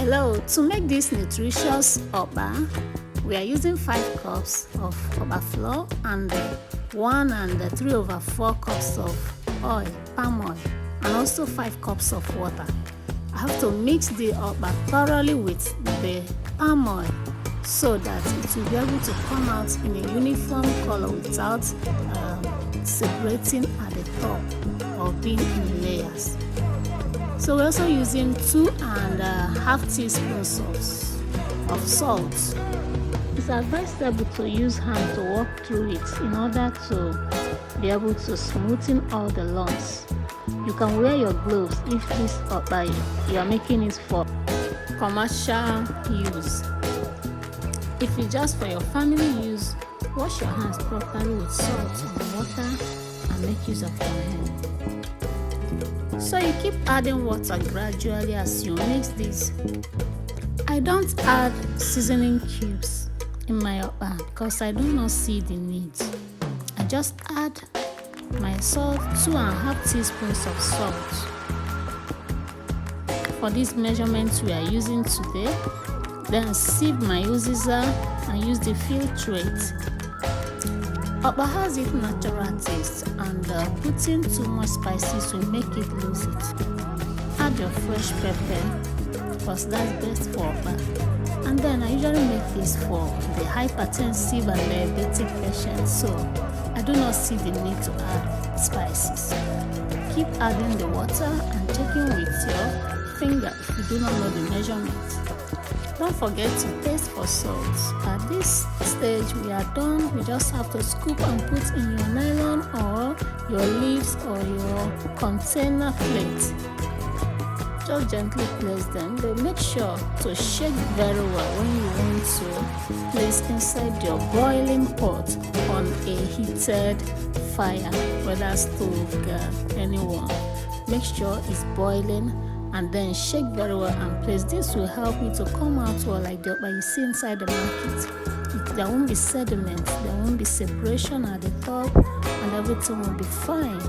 Hello, to make this nutritious okpa, we are using 5 cups of okpa flour and 1 3/4 cups of oil, palm oil, and also 5 cups of water. I have to mix the okpa thoroughly with the palm oil so that it will be able to come out in a uniform color without separating at the top or being in layers. So we're also using 2.5 teaspoons of salt. It's advisable to use hand to work through it in order to be able to smoothen all the lumps. You can wear your gloves if this okpa you are making it for commercial use. If it's just for your family use, wash your hands properly with salt and water and make use of your hand. So you keep adding water gradually as you mix this. I don't add seasoning cubes in my okpa because I do not see the need. I just add my salt, 2.5 teaspoons of salt. For these measurements we are using today, then sieve my uziza and use the filtrate. Okpa has its natural taste and putting too much spices will make it lose it. Add your fresh pepper because that's best for okpa. And then I usually make this for the hypertensive and diabetic patients, so I do not see the need to add spices. Keep adding the water and checking with your finger if you do not know the measurement. Don't forget to taste for salt. At this stage we are done. We just have to scoop and put in your nylon or your leaves or your container plate. Just gently place them. But make sure to shake very well when you want to place inside your boiling pot on a heated fire, whether stove, gas, anyone. Make sure it's boiling and then shake very well and place. This will help you to come out well like the okpa you see inside the market. There won't be sediment, there won't be separation at the top, and everything will be fine.